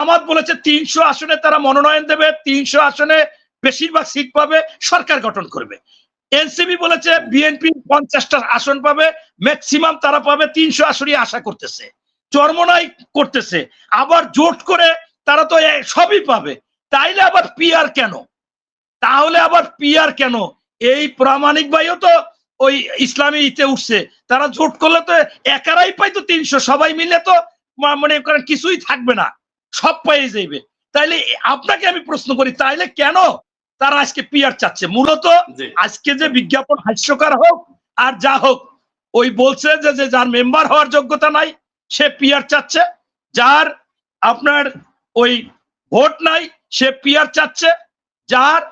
জামাত বলেছে 300 আসনে তারা মনোনয়ন দেবে, 300 আসনে বেশিরভাগ সিট পাবে, সরকার গঠন করবে। এনসিপি বলেছে বিএনপি 50টা আসন পাবে, ম্যাক্সিমাম তারা পাবে 300 আসনই আশা করতেছে, চরমনাই করতেছে। আবার জোট করে তারা তো সবই পাবে, তাইলে আবার পিআর কেন? তাহলে আবার পিআর কেন? এই প্রামাণিক ভাইও তো ওই ইসলামী ইতে উঠছে, তারা জোট করলে তো একারাই পাই তো 300, সবাই মিলে তো মনে করেন কিছুই থাকবে না, সব পেয়ে যাইবে। তাইলে আপনাকে আমি প্রশ্ন করি, তাইলে কেন তারা আজকে পিআর চাচ্ছে? মূলত আজকে যে বিজ্ঞাপন হাস্যকর হোক আর যা হোক, ওই বলছে যে যার মেম্বার হওয়ার যোগ্যতা নাই সে পিআর চাচ্ছে, যার আপনার ওই ভোট নাই সে পিআর চাচ্ছে, যার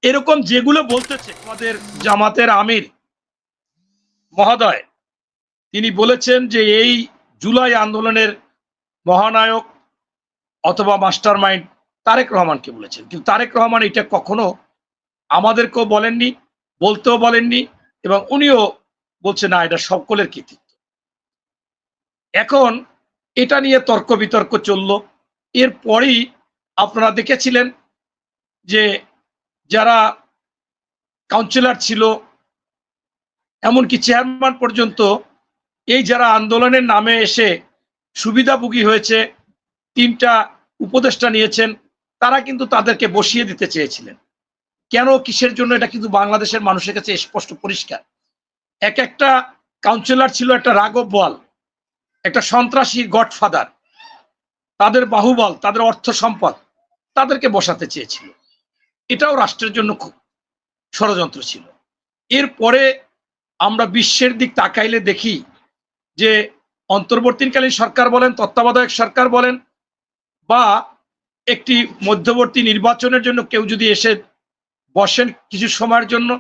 এরকম যেগুলো বলতেছে। আমাদের জামাতের আমির মহোদয় তিনি বলেছেন যে এই জুলাই আন্দোলনের মহানায়ক অথবা মাস্টার মাইন্ড তারেক রহমানকে বলেছেন, কিন্তু তারেক রহমান এটা কখনো আমাদেরকেও বলেননি, বলতেও বলেননি, এবং উনিও বলছে না এটা সকলের কৃতিত্ব। এখন এটা নিয়ে তর্ক বিতর্ক চলল। এরপরই আপনারা দেখেছিলেন যে যারা কাউন্সিলর ছিল, এমনকি চেয়ারম্যান পর্যন্ত, এই যারা আন্দোলনের নামে এসে সুবিধাভোগী হয়েছে, 3টা উপদেষ্টা নিয়েছেন, তারা কিন্তু তাদেরকে বসিয়ে দিতে চেয়েছিলেন। কেন, কিসের জন্য, এটা কিন্তু বাংলাদেশের মানুষের কাছে স্পষ্ট পরিষ্কার। একটা কাউন্সিলর ছিল একটা রাঘব বোয়াল, একটা সন্ত্রাসী গডফাদার, তাদের বাহুবল, তাদের অর্থ সম্পদ, তাদেরকে বসাতে চেয়েছিল। এটাও রাষ্ট্রের জন্য খুব ষড়যন্ত্র ছিল। এরপরে আমরা বিশ্বের দিক তাকাইলে দেখি যে অন্তর্বর্তীকালীন সরকার বলেন, তত্ত্বাবধায়ক সরকার বলেন, বা একটি মধ্যবর্তী নির্বাচনের জন্য কেউ যদি এসে বসেন কিছু সময়ের জন্য,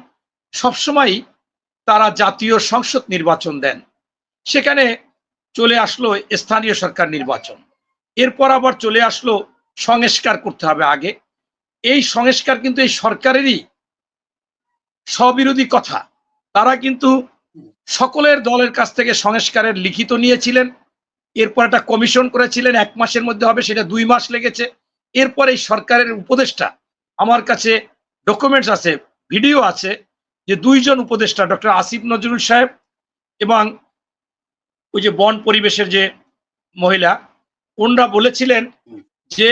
সবসময় তারা জাতীয় সংসদ নির্বাচন দেন। সেখানে চলে আসলো স্থানীয় সরকার নির্বাচন, এরপর আবার চলে আসলো সংস্কার করতে হবে আগে। এই সংস্কার কিন্তু এই সরকারেরই স্ববিরোধী কথা। তারা কিন্তু সকলের দলের কাছ থেকে সংস্কারের লিখিত নিয়েছিলেন, এরপর একটা কমিশন করেছিলেন, 1 মাসের মধ্যে হবে, সেটা 2 মাস লেগেছে। এরপর এই সরকারের উপদেষ্টা, আমার কাছে ডকুমেন্টস আছে, ভিডিও আছে, যে 2 জন উপদেষ্টা, ডক্টর আসিফ নজরুল সাহেব এবং ওই যে বন পরিবেশের যে মহিলা, ওনারা বলেছিলেন যে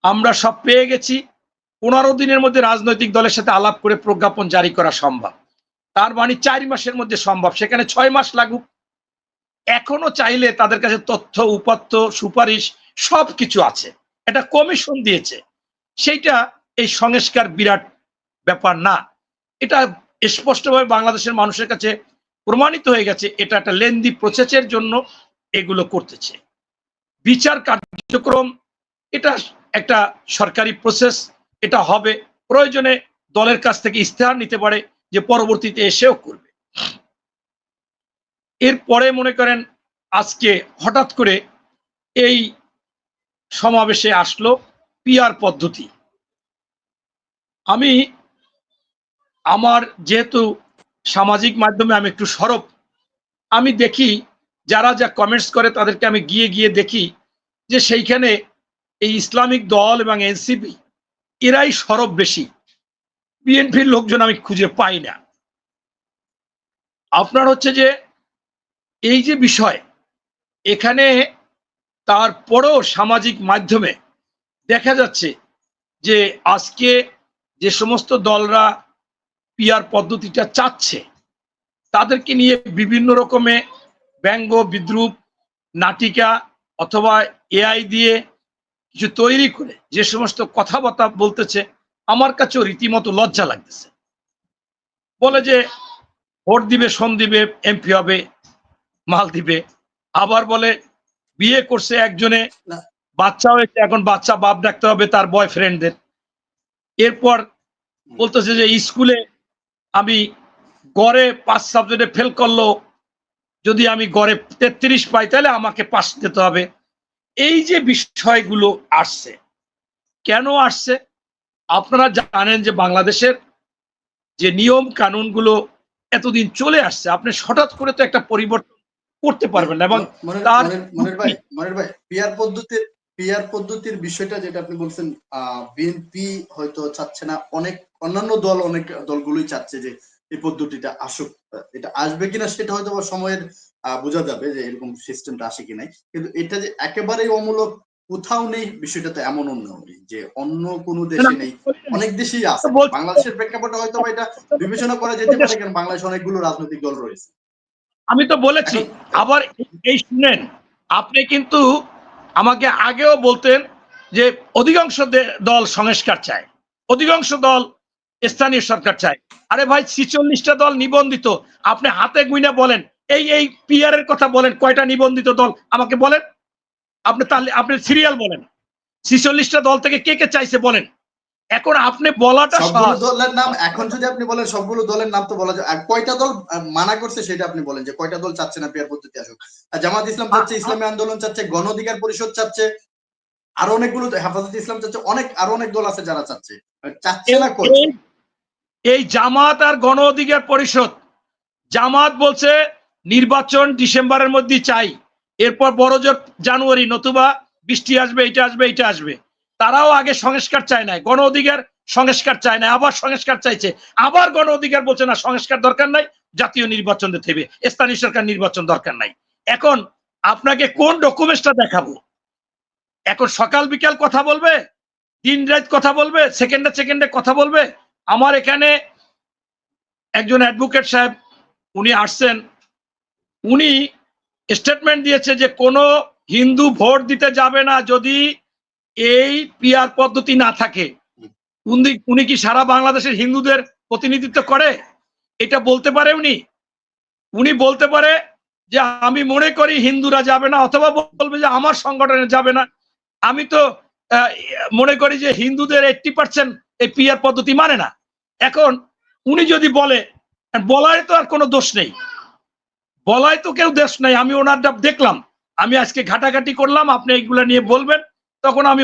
আমরা সব পেয়ে গেছি, 15 দিনের মধ্যে রাজনৈতিক দলের সাথে আলাপ করে প্রজ্ঞাপন জারি করা সম্ভব। তার মানে 4 মাসের মধ্যে সম্ভব, সেখানে 6 মাস লাগুক। এখনো চাইলে তাদের কাছে তথ্য, উপাত্ত, সুপারিশ সবকিছু আছে, এটা কমিশন দিয়েছে। সেইটা এই সংস্কার বিরাট ব্যাপার না, এটা স্পষ্টভাবে বাংলাদেশের মানুষের কাছে প্রমাণিত হয়ে গেছে। এটা একটা লেন্দি প্রসেসের জন্য এগুলো করতেছে। বিচার কার্যক্রম এটা একটা সরকারি প্রসেস, এটা হবে, প্রয়োজনে দলের কাছ থেকে ইস্তেহার নিতে পারে যে পরবর্তীতে এসেও করবে। এরপরে মনে করেন আজকে হঠাৎ করে এই সমাবেশে আসলো পিআর পদ্ধতি। আমি আমার যেহেতু সামাজিক মাধ্যমে আমি একটু সরব, আমি দেখি যারা যা কমেন্টস করে তাদেরকে আমি গিয়ে গিয়ে দেখি যে সেইখানে এই ইসলামিক দল এবং এনসিপি এরাই সরব বেশি, বিএনপির লোকজন আমি খুঁজে পাই না। আপনার হচ্ছে যে এই যে বিষয়, এখানে তারপরেও সামাজিক মাধ্যমে দেখা যাচ্ছে যে আজকে যে সমস্ত দলরা পিআর পদ্ধতিটা চাচ্ছে, তাদেরকে নিয়ে বিভিন্ন রকমের ব্যঙ্গ, বিদ্রুপ, নাটিকা অথবা এআই দিয়ে কিছু তৈরি করে যে সমস্ত কথাবার্তা বলতেছে, আমার কাছেও রীতিমতো লজ্জা লাগতেছে। বলে যে ভোট দিবে, সোম দিবে, এমপি হবে, মাল দিবে। আবার বলে বিয়ে করছে একজনে, বাচ্চা হয়েছে, এখন বাচ্চা বাপ ডাকতে হবে তার বয়ফ্রেন্ডদের। এরপর বলতেছে যে স্কুলে আমি গড়ে 5 সাবজেক্টে ফেল করলো, যদি আমি গড়ে 33 পাই তাহলে আমাকে পাস দিতে হবে। এই যে বিষয়গুলো আসছে, কেন আসছে? আপনারা জানেন যে বাংলাদেশের যে নিয়ম কানুনগুলো এতদিন চলে আসছে, আপনি হঠাৎ করে তো একটা পরিবর্তন করতে পারবেন না। এবং মনির ভাই পিআর পদ্ধতির পিআর পদ্ধতির বিষয়টা যেটা আপনি বলছেন, বিএনপি হয়তো চাচ্ছে না, অনেক অন্যান্য দল, অনেক দলগুলোই চাচ্ছে যে এই পদ্ধতিটা আসুক। এটা আসবে কিনা সেটা হয়তো সময়ের বোঝা যাবে যে এরকম সিস্টেমটা আসে কিনা, কিন্তু এটা যে একেবারেই অমূলক কোথাও নেই, বিষয়টা তো এমন নেই যে অন্য কোনো দেশে নেই, অনেক দেশেই আছে। বাংলাদেশের প্রেক্ষাপটে হয়তো এটা বিবেচনা করা যেতে পারে, কারণ বাংলাদেশে অনেকগুলো রাজনৈতিক দল রয়েছে। আমি তো বলেছি। আবার এই শুনেন, আপনি কিন্তু আমাকে আগেও বলতেন যে অধিকাংশ দল সংস্কার চায়, অধিকাংশ দল স্থানীয় সরকার চায়। আরে ভাই, 46টা দল নিবন্ধিত, আপনি হাতে গুইনা বলেন, এই পিআর এর কথা বলেন, কয়টা নিবন্ধিত দল আমাকে বলেন। আপনি তাহলে আপনি সিরিয়াল বলেন, 46টা দল থেকে কে কে চাইছে বলেন। এখন আপনি বলাটা সবগুলো দলের নাম এখন যদি আপনি বলেন, সবগুলো দলের নাম তো বলা যায়, কয়টা দল মানা করছে সেটা আপনি বলেন, যে কয়টা দল চাচ্ছে না পিআর পদ্ধতি আসুক। জামাত ইসলাম চাচ্ছে, ইসলামী আন্দোলন চাচ্ছে, গণ অধিকার পরিষদ চাচ্ছে, আরো অনেকগুলো, হেফাজতে ইসলাম চাচ্ছে, আরো অনেক দল আছে যারা চাচ্ছে। চাচ্ছে না কই? এই জামাত আর গণ অধিকার পরিষদ, জামাত বলছে নির্বাচন ডিসেম্বরের মধ্যে চাই, এরপর বড়জোর জানুয়ারি, নতুবা বৃষ্টি আসবে, এটা আসবে, এটা আসবে। তারাও আগে সংস্কার চায় না, গণ অধিকার সংস্কার চায় না, আবার সংস্কার চাইছে। আবার গণ অধিকার বলছে না, সংস্কার দরকার নাই, জাতীয় নির্বাচন দিতে হবে, স্থানীয় সরকার নির্বাচন দরকার নাই। এখন আপনাকে কোন ডকুমেন্টসটা দেখাবো? এখন সকাল বিকাল কথা বলবে, দিন রাত কথা বলবে, সেকেন্ডে সেকেন্ডে কথা বলবে। আমার এখানে একজন অ্যাডভোকেট সাহেব, উনি আসছেন, উনি স্টেটমেন্ট দিয়েছে যে কোনো হিন্দু ভোট দিতে যাবে না যদি এই পিআর পদ্ধতি না থাকে। উনি কি সারা বাংলাদেশের হিন্দুদের প্রতিনিধিত্ব করে? এটা বলতে পারে উনি? উনি বলতে পারে যে আমি মনে করি হিন্দুরা যাবে না, অথবা বলবে যে আমার সংগঠনে যাবে না। আমি তো মনে করি যে হিন্দুদের 80% এই পিআর পদ্ধতি মানে না। এখন উনি যদি বলে, বলায় তো আর কোনো দোষ নেই, বলায় তো কেউ দোষ নেই। আমি ওনারটা দেখলাম, আমি আজকে ঘাটাঘাটি করলাম, আপনি এইগুলা নিয়ে বলবেন, তখন আমি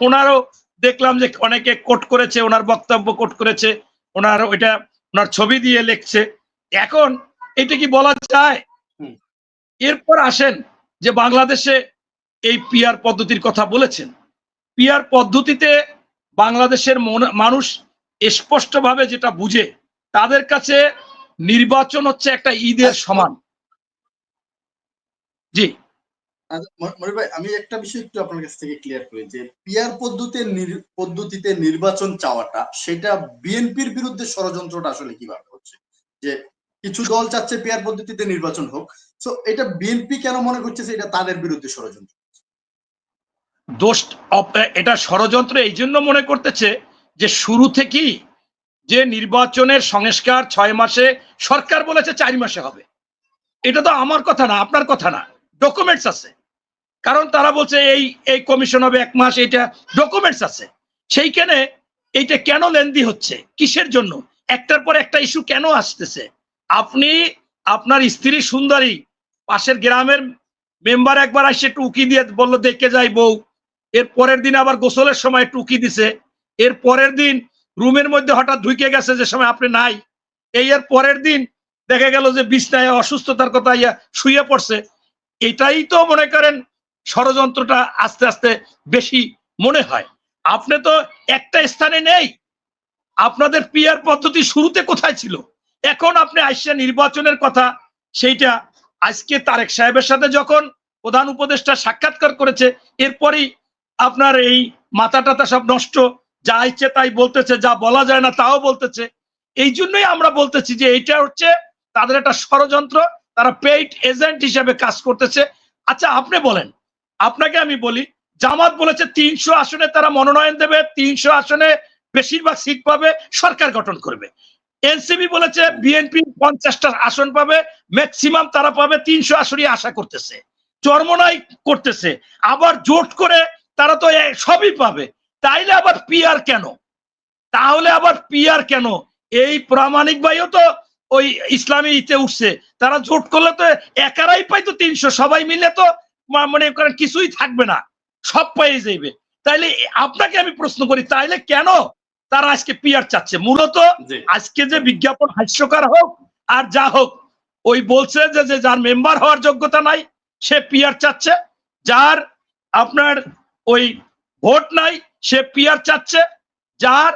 ওনারও দেখলাম যে অনেকে কোট করেছে, ওনার বক্তব্য কোট করেছে, ওনার ছবি দিয়ে লিখছে। এখন এটা কি বলা যায়? এরপর আসেন যে বাংলাদেশে এই পিআর পদ্ধতির কথা বলেছেন। পিআর পদ্ধতিতে বাংলাদেশের মানুষ স্পষ্টভাবে যেটা বুঝে, তাদের কাছে নির্বাচন হচ্ছে একটা ঈদের সমান। জি মনির ভাই, আমি একটা বিষয় একটু আপনার কাছ থেকে ক্লিয়ার করি, যে পিআর পদ্ধতিতে নির্বাচন চাওয়াটা, সেটা বিএনপির বিরুদ্ধে ষড়যন্ত্রটা আসলে কিভাবে হচ্ছে? যে কিছু দল চাচ্ছে পিআর পদ্ধতিতে নির্বাচন হোক, সো এটা বিএনপি কেন মনে করছে এটা তাদের বিরুদ্ধে ষড়যন্ত্র? দোষ, এটা ষড়যন্ত্র এই জন্য মনে করতেছে যে শুরু থেকেই যে নির্বাচনের সংস্কার 6 মাসে, সরকার বলেছে 4 মাসে হবে। এটা তো আমার কথা না, আপনার কথা না, ডকুমেন্টস আছে। কারণ তারা বলছে এই কমিশন হবে 1 মাস, এটা ডকুমেন্টস আছে। সেইখানে এইটা কেন লেন্দি হচ্ছে, কিসের জন্য, একটার পর একটা ইস্যু কেন আসতেছে? আপনি আপনার স্ত্রী সুন্দরী, পাশের গ্রামের মেম্বার একবার আসে টুকি দিয়ে বললো দেখে যাই বউ, এর পরের দিন আবার গোসলের সময় টুকি দিছে, এর পরের দিন রুমের মধ্যে হঠাৎ ঢুকে গেছে যে সময় আপনি নাই, এর পরের দিন দেখা গেল যে বিছনায় অসুস্থতার কথা ইয়া শুয়ে পড়ছে। এটাই তো মনে করেন ষড়যন্ত্রটা আস্তে আস্তে বেশি মনে হয়। আপনি তো একটা স্থানে নেই, আপনাদের পিআর পদ্ধতি শুরুতে কোথায় ছিল? এখন আপনি আইসা নির্বাচনের কথা, সেইটা আজকে তারেক সাহেবের সাথে যখন প্রধান উপদেষ্টা সাক্ষাৎকার করেছে, এরপরই আপনার এই মাথা টাথা সব নষ্ট, যা ইচ্ছে তাই বলতেছে, যা বলা যায় না তাও বলতেছে। এই জন্যই আমরা বলতেছি যে এইটা হচ্ছে তাদের একটা ষড়যন্ত্র, তারা পেইড এজেন্ট হিসেবে কাজ করতেছে। আচ্ছা আপনি বলেন, আপনাকে আমি বলি, জামাত বলেছে 300 আসনে তারা মনোনয়ন দেবে, 300 আসনে বেশিরভাগ সিট পাবে, সরকার গঠন করবে। এনসিপি বলেছে বিএনপি 50টা আসন পাবে, ম্যাক্সিমাম তারা পাবে 300 আসনই আশা করতেছে, চরমনাই করতেছে। আবার জোট করে তারা তো সবই পাবে, তাইলে আবার পিআর কেন? তাহলে আবার পিআর কেন? এই প্রামাণিক ভাইও তো ওই ইসলামী ইতে উঠছে, তারা জোট করলে তো একারাই পাইতো 300, সবাই মিলে তো মনে করেন কিছুই থাকবে না, সব পেয়ে যাইবে। তাইলে আপনাকে আমি প্রশ্ন করি, তাইলে কেন তারা আজকে পিআর চাচ্ছে? মূলত আজকে যে বিজ্ঞাপন হাস্যকর হোক আর যা হোক, ওই বলছে যে যার মেম্বার হওয়ার যোগ্যতা নাই সে পিআর চাচ্ছে, যার আপনার ওই ভোট নাই, সে পিআর চাচ্ছে। যার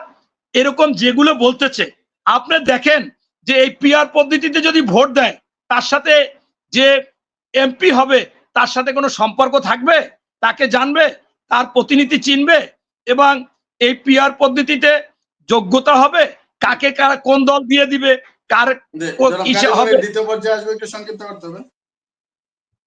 এরকম যেগুলো বলতেছে, আপনি দেখেন যে এই পিআর পদ্ধতিতে যদি ভোট দেয়, তার সাথে যে এমপি হবে তার সাথে কোনো সম্পর্ক থাকবে? তাকে জানবে? তার প্রতিনিধি চিনবে? এবং এই পিআর পদ্ধতিতে যোগ্যতা হবে, কাকে কারা কোন দল দিয়ে দিবে, কার কিসে হবে। দ্বিতীয় পর্যায়ে আসবে, একটু সংক্ষিপ্ত করতে হবে।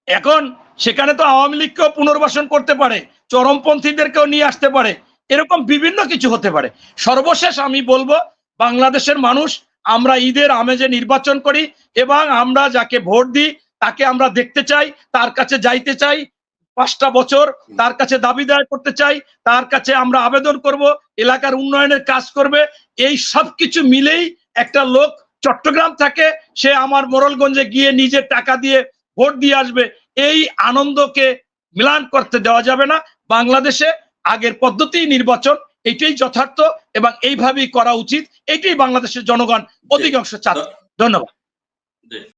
এখন সেখানে তো আওয়ামী লীগকেও পুনর্বাসন করতে পারে, চরমপন্থীদেরকেও নিয়ে আসতে পারে, এরকম বিভিন্ন কিছু হতে পারে। সর্বশেষ আমি বলবো, বাংলাদেশের মানুষ, আমরা ঈদের আমেজে নির্বাচন করি এবং আমরা যাকে ভোট দিই তাকে আমরা দেখতে চাই, তার কাছে যাইতে চাই, 5টা বছর তার কাছে দাবি দায় করতে চাই, তার কাছে আমরা আবেদন করব, এলাকার উন্নয়নের কাজ করবে। এই সব কিছু মিলেই একটা লোক চট্টগ্রাম থাকে, সে আমার মোড়লগঞ্জে গিয়ে নিজের টাকা দিয়ে ভোট দিয়ে আসবে। এই আনন্দকে মিলান করতে দেওয়া যাবে না। বাংলাদেশে আগের পদ্ধতি নির্বাচন, এটাই যথার্থ এবং এইভাবেই করা উচিত। এটাই বাংলাদেশের জনগণ অধিকাংশ চাচ্ছে। ধন্যবাদ।